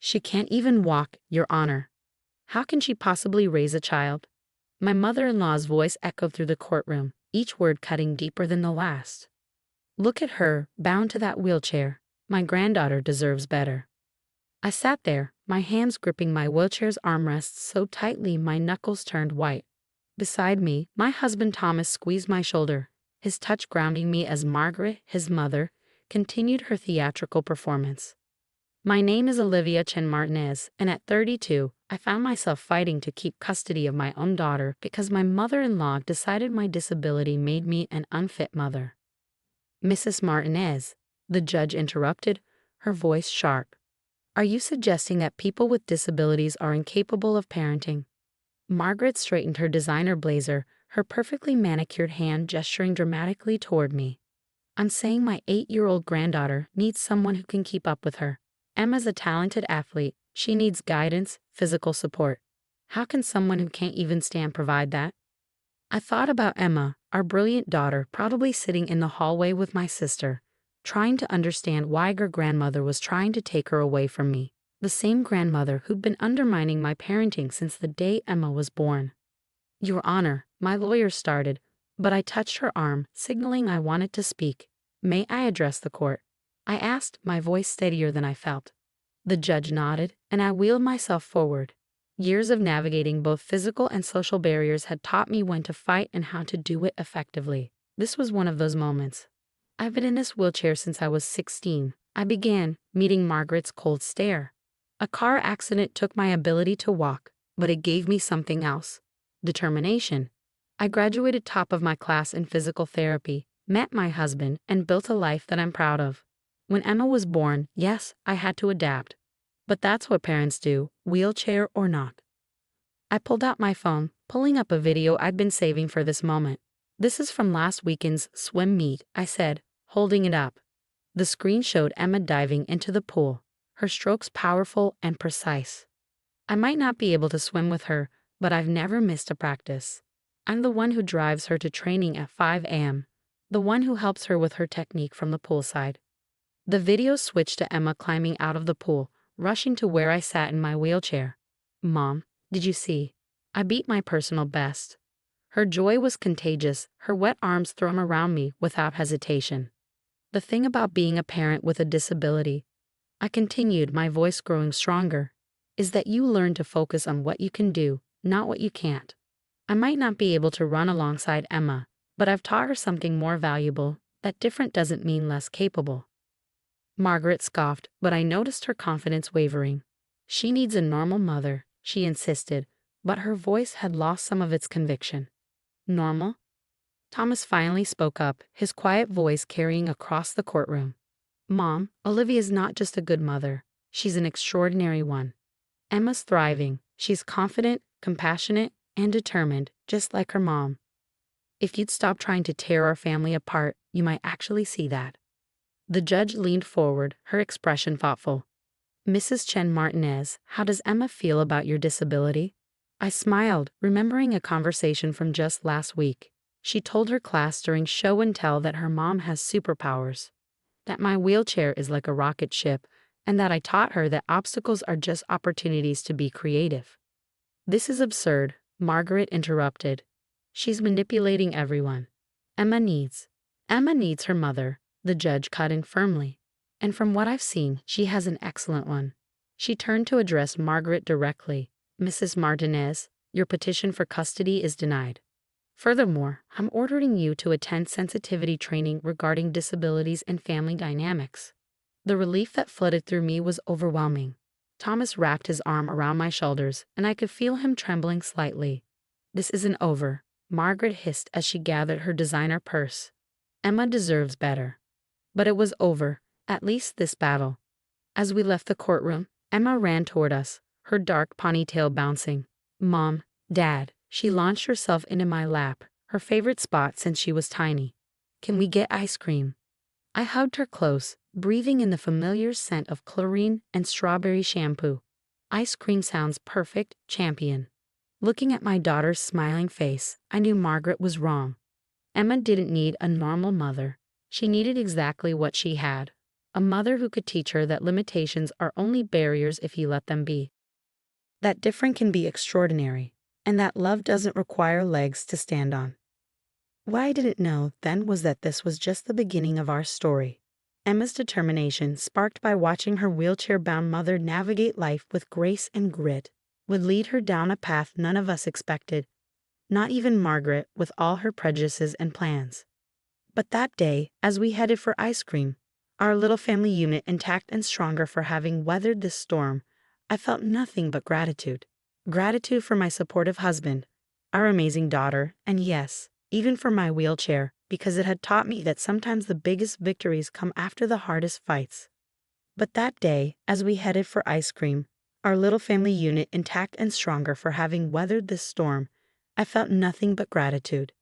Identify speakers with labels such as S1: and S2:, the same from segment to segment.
S1: She can't even walk, Your Honor. How can she possibly raise a child? My mother-in-law's voice echoed through the courtroom, each word cutting deeper than the last. Look at her, bound to that wheelchair. My granddaughter deserves better. I sat there, my hands gripping my wheelchair's armrests so tightly my knuckles turned white. Beside me, my husband Thomas squeezed my shoulder, his touch grounding me as Margaret, his mother, continued her theatrical performance. My name is Olivia Chen Martinez, and at 32, I found myself fighting to keep custody of my own daughter because my mother-in-law decided my disability made me an unfit mother. Mrs. Martinez, the judge interrupted, her voice sharp. Are you suggesting that people with disabilities are incapable of parenting? Margaret straightened her designer blazer, her perfectly manicured hand gesturing dramatically toward me. I'm saying my 8-year-old granddaughter needs someone who can keep up with her. Emma's a talented athlete. She needs guidance, physical support. How can someone who can't even stand provide that? I thought about Emma, our brilliant daughter, probably sitting in the hallway with my sister, trying to understand why her grandmother was trying to take her away from me, the same grandmother who'd been undermining my parenting since the day Emma was born. Your Honor, my lawyer started, but I touched her arm, signaling I wanted to speak. May I address the court? I asked, my voice steadier than I felt. The judge nodded, and I wheeled myself forward. Years of navigating both physical and social barriers had taught me when to fight and how to do it effectively. This was one of those moments. I've been in this wheelchair since I was 16. I began meeting Margaret's cold stare. A car accident took my ability to walk, but it gave me something else. Determination. I graduated top of my class in physical therapy, met my husband, and built a life that I'm proud of. When Emma was born, yes, I had to adapt. But that's what parents do, wheelchair or not. I pulled out my phone, pulling up a video I'd been saving for this moment. This is from last weekend's swim meet, I said, holding it up. The screen showed Emma diving into the pool, her strokes powerful and precise. I might not be able to swim with her, but I've never missed a practice. I'm the one who drives her to training at 5 a.m., the one who helps her with her technique from the poolside. The video switched to Emma climbing out of the pool, rushing to where I sat in my wheelchair. Mom, did you see? I beat my personal best. Her joy was contagious, her wet arms thrown around me without hesitation. The thing about being a parent with a disability, I continued, my voice growing stronger, is that you learn to focus on what you can do, not what you can't. I might not be able to run alongside Emma, but I've taught her something more valuable, that different doesn't mean less capable. Margaret scoffed, but I noticed her confidence wavering. She needs a normal mother, she insisted, but her voice had lost some of its conviction. Normal? Thomas finally spoke up, his quiet voice carrying across the courtroom. Mom, Olivia's not just a good mother, she's an extraordinary one. Emma's thriving, she's confident, compassionate, and determined, just like her mom. If you'd stop trying to tear our family apart, you might actually see that. The judge leaned forward, her expression thoughtful. Mrs. Chen Martinez, how does Emma feel about your disability? I smiled, remembering a conversation from just last week. She told her class during show and tell that her mom has superpowers, that my wheelchair is like a rocket ship, and that I taught her that obstacles are just opportunities to be creative. This is absurd, Margaret interrupted. She's manipulating everyone. Emma needs her mother, the judge cut in firmly. And from what I've seen, she has an excellent one. She turned to address Margaret directly. Mrs. Martinez, your petition for custody is denied. Furthermore, I'm ordering you to attend sensitivity training regarding disabilities and family dynamics. The relief that flooded through me was overwhelming. Thomas wrapped his arm around my shoulders, and I could feel him trembling slightly. This isn't over, Margaret hissed as she gathered her designer purse. Emma deserves better. But it was over, at least this battle. As we left the courtroom, Emma ran toward us, her dark ponytail bouncing. Mom, Dad, she launched herself into my lap, her favorite spot since she was tiny. Can we get ice cream? I hugged her close, breathing in the familiar scent of chlorine and strawberry shampoo. Ice cream sounds perfect, champion. Looking at my daughter's smiling face, I knew Margaret was wrong. Emma didn't need a normal mother. She needed exactly what she had. A mother who could teach her that limitations are only barriers if you let them be. That different can be extraordinary, and that love doesn't require legs to stand on. What I didn't know then was that this was just the beginning of our story. Emma's determination, sparked by watching her wheelchair-bound mother navigate life with grace and grit, would lead her down a path none of us expected, not even Margaret with all her prejudices and plans. But that day, as we headed for ice cream, our little family unit intact and stronger for having weathered this storm, I felt nothing but gratitude. Gratitude for my supportive husband, our amazing daughter, and yes, even for my wheelchair, because it had taught me that sometimes the biggest victories come after the hardest fights. But that day, as we headed for ice cream, our little family unit intact and stronger for having weathered this storm, I felt nothing but gratitude.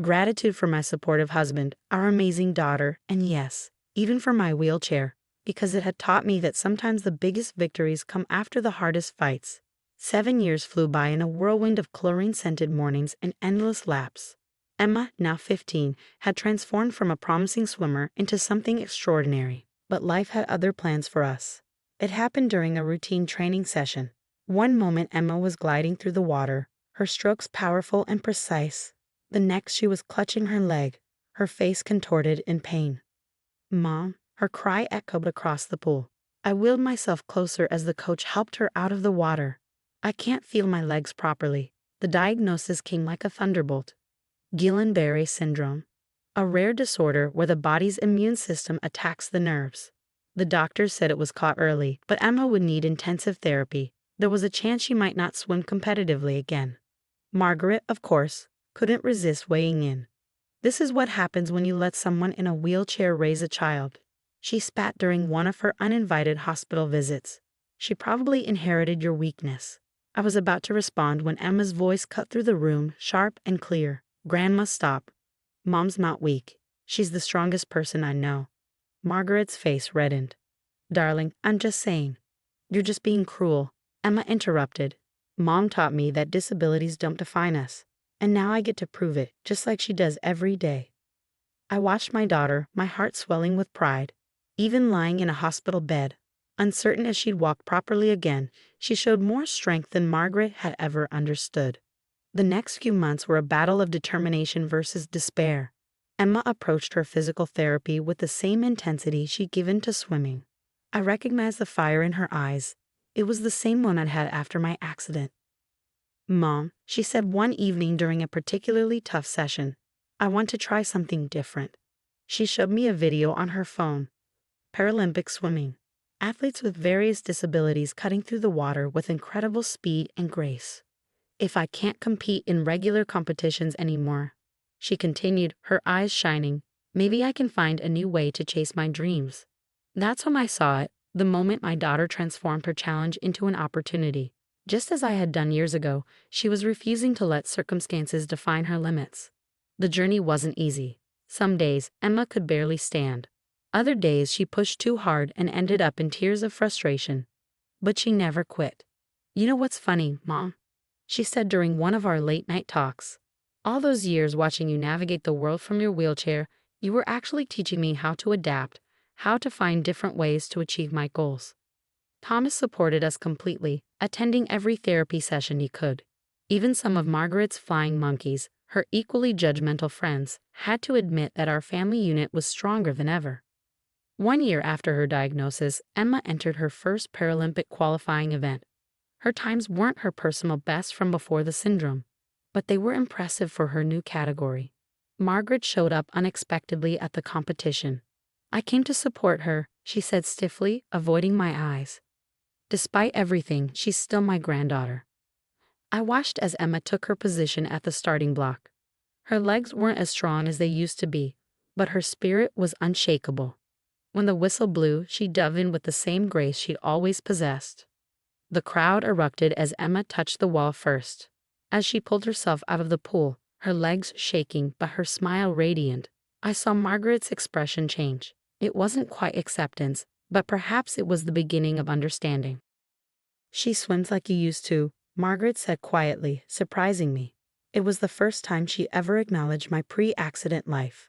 S1: Gratitude for my supportive husband, our amazing daughter, and yes, even for my wheelchair, because it had taught me that sometimes the biggest victories come after the hardest fights. 7 years flew by in a whirlwind of chlorine-scented mornings and endless laps. Emma, now 15, had transformed from a promising swimmer into something extraordinary. But life had other plans for us. It happened during a routine training session. One moment Emma was gliding through the water, her strokes powerful and precise. The next she was clutching her leg, her face contorted in pain. "Mom," her cry echoed across the pool. I wheeled myself closer as the coach helped her out of the water. "I can't feel my legs properly." The diagnosis came like a thunderbolt. Guillain-Barré syndrome, a rare disorder where the body's immune system attacks the nerves. The doctors said it was caught early, but Emma would need intensive therapy. There was a chance she might not swim competitively again. Margaret, of course, couldn't resist weighing in. "This is what happens when you let someone in a wheelchair raise a child," she spat during one of her uninvited hospital visits. "She probably inherited your weakness." I was about to respond when Emma's voice cut through the room, sharp and clear. "Grandma, stop. Mom's not weak. She's the strongest person I know." Margaret's face reddened. "Darling, I'm just saying." "You're just being cruel," Emma interrupted. "Mom taught me that disabilities don't define us, and now I get to prove it, just like she does every day." I watched my daughter, my heart swelling with pride. Even lying in a hospital bed, uncertain if she'd walk properly again, she showed more strength than Margaret had ever understood. The next few months were a battle of determination versus despair. Emma approached her physical therapy with the same intensity she'd given to swimming. I recognized the fire in her eyes. It was the same one I'd had after my accident. "Mom," she said one evening during a particularly tough session, "I want to try something different." She showed me a video on her phone. Paralympic swimming. Athletes with various disabilities cutting through the water with incredible speed and grace. "If I can't compete in regular competitions anymore," she continued, her eyes shining, "maybe I can find a new way to chase my dreams." That's when I saw it, the moment my daughter transformed her challenge into an opportunity. Just as I had done years ago, she was refusing to let circumstances define her limits. The journey wasn't easy. Some days, Emma could barely stand. Other days, she pushed too hard and ended up in tears of frustration. But she never quit. "You know what's funny, Mom?" she said during one of our late-night talks. "All those years watching you navigate the world from your wheelchair, you were actually teaching me how to adapt, how to find different ways to achieve my goals." Thomas supported us completely, attending every therapy session he could. Even some of Margaret's flying monkeys, her equally judgmental friends, had to admit that our family unit was stronger than ever. 1 year after her diagnosis, Emma entered her first Paralympic qualifying event. Her times weren't her personal best from before the syndrome, but they were impressive for her new category. Margaret showed up unexpectedly at the competition. "I came to support her," she said stiffly, avoiding my eyes. "Despite everything, she's still my granddaughter." I watched as Emma took her position at the starting block. Her legs weren't as strong as they used to be, but her spirit was unshakable. When the whistle blew, she dove in with the same grace she'd always possessed. The crowd erupted as Emma touched the wall first. As she pulled herself out of the pool, her legs shaking but her smile radiant, I saw Margaret's expression change. It wasn't quite acceptance, but perhaps it was the beginning of understanding. "She swims like you used to," Margaret said quietly, surprising me. It was the first time she ever acknowledged my pre-accident life.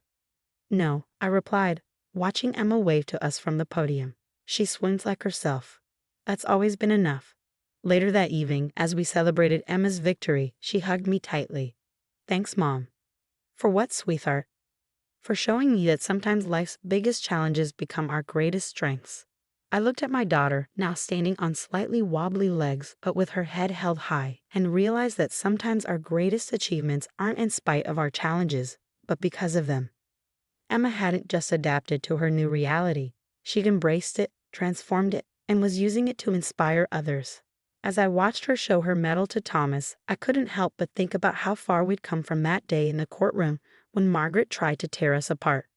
S1: "No," I replied. Watching Emma wave to us from the podium. She swims like herself. That's always been enough. Later that evening, as we celebrated Emma's victory, she hugged me tightly. Thanks, Mom. For what, sweetheart? For showing me that sometimes life's biggest challenges become our greatest strengths. I looked at my daughter, now standing on slightly wobbly legs but with her head held high, and realized that sometimes our greatest achievements aren't in spite of our challenges, but because of them. Emma hadn't just adapted to her new reality. She'd embraced it, transformed it, and was using it to inspire others. As I watched her show her medal to Thomas, I couldn't help but think about how far we'd come from that day in the courtroom when Margaret tried to tear us apart.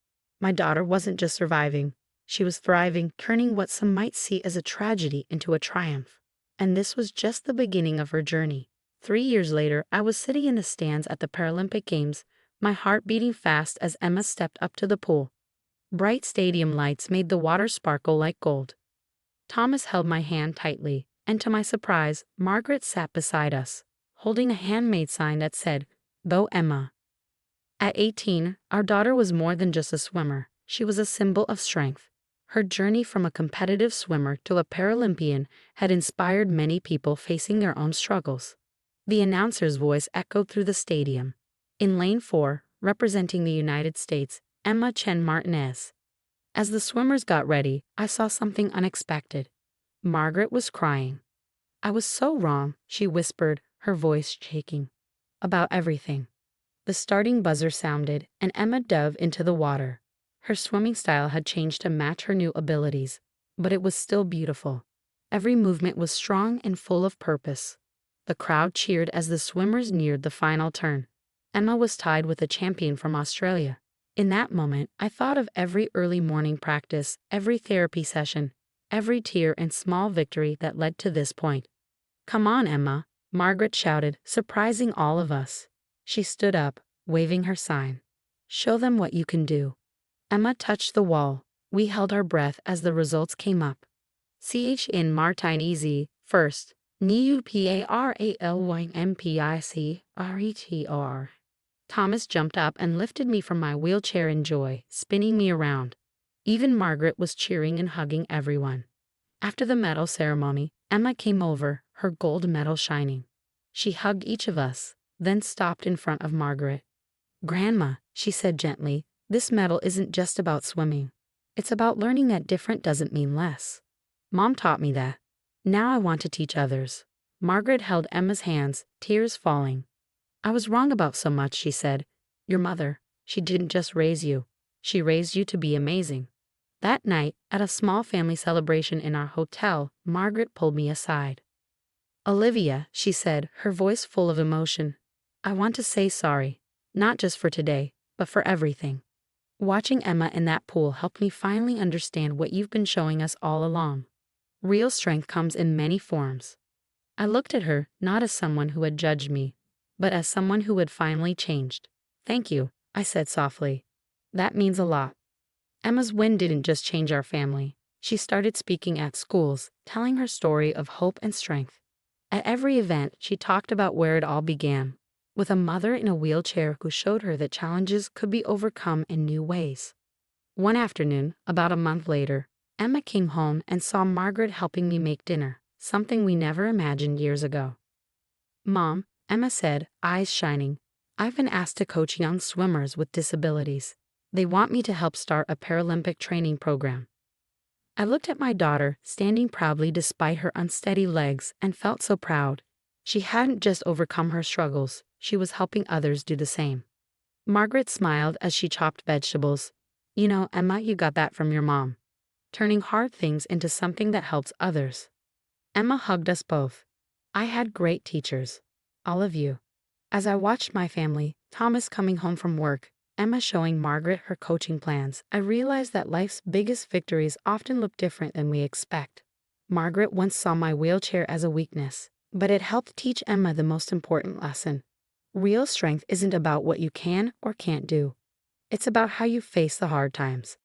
S1: My daughter wasn't just surviving. She was thriving, turning what some might see as a tragedy into a triumph. And this was just the beginning of her journey. 3 years later, I was sitting in the stands at the Paralympic Games, my heart beating fast as Emma stepped up to the pool. Bright stadium lights made the water sparkle like gold. Thomas held my hand tightly, and to my surprise, Margaret sat beside us, holding a handmade sign that said, "Go Emma." At 18, our daughter was more than just a swimmer. She was a symbol of strength. Her journey from a competitive swimmer to a Paralympian had inspired many people facing their own struggles. The announcer's voice echoed through the stadium. In lane 4, representing the United States, Emma Chen Martinez. As the swimmers got ready, I saw something unexpected. Margaret was crying. I was so wrong, she whispered, her voice shaking. About everything. The starting buzzer sounded, and Emma dove into the water. Her swimming style had changed to match her new abilities, but it was still beautiful. Every movement was strong and full of purpose. The crowd cheered as the swimmers neared the final turn. Emma was tied with a champion from Australia. In that moment, I thought of every early morning practice, every therapy session, every tear and small victory that led to this point. "Come on, Emma," Margaret shouted, surprising all of us. She stood up, waving her sign. "Show them what you can do." Emma touched the wall. We held our breath as the results came up. CHN Martinez, first. NEUPARALYMPICRETR. Thomas jumped up and lifted me from my wheelchair in joy, spinning me around. Even Margaret was cheering and hugging everyone. After the medal ceremony, Emma came over, her gold medal shining. She hugged each of us, then stopped in front of Margaret. "Grandma," she said gently, "this medal isn't just about swimming. It's about learning that different doesn't mean less. Mom taught me that. Now I want to teach others." Margaret held Emma's hands, tears falling. "I was wrong about so much," she said. "Your mother, she didn't just raise you. She raised you to be amazing." That night, at a small family celebration in our hotel, Margaret pulled me aside. "Olivia," she said, her voice full of emotion, "I want to say sorry, not just for today, but for everything. Watching Emma in that pool helped me finally understand what you've been showing us all along. Real strength comes in many forms." I looked at her, not as someone who had judged me, but as someone who had finally changed. "Thank you," I said softly. "That means a lot." Emma's win didn't just change our family. She started speaking at schools, telling her story of hope and strength. At every event, she talked about where it all began, with a mother in a wheelchair who showed her that challenges could be overcome in new ways. One afternoon, about a month later, Emma came home and saw Margaret helping me make dinner, something we never imagined years ago. "Mom," Emma said, eyes shining, "I've been asked to coach young swimmers with disabilities. They want me to help start a Paralympic training program." I looked at my daughter, standing proudly despite her unsteady legs, and felt so proud. She hadn't just overcome her struggles, she was helping others do the same. Margaret smiled as she chopped vegetables. "You know, Emma, you got that from your mom. Turning hard things into something that helps others." Emma hugged us both. I had great teachers. All of you. As I watched my family, Thomas coming home from work, Emma showing Margaret her coaching plans, I realized that life's biggest victories often look different than we expect. Margaret once saw my wheelchair as a weakness, but it helped teach Emma the most important lesson. Real strength isn't about what you can or can't do. It's about how you face the hard times.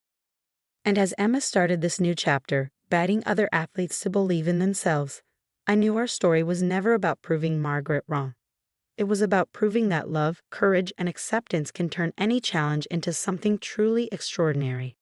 S1: And as Emma started this new chapter, guiding other athletes to believe in themselves, I knew our story was never about proving Margaret wrong. It was about proving that love, courage, and acceptance can turn any challenge into something truly extraordinary.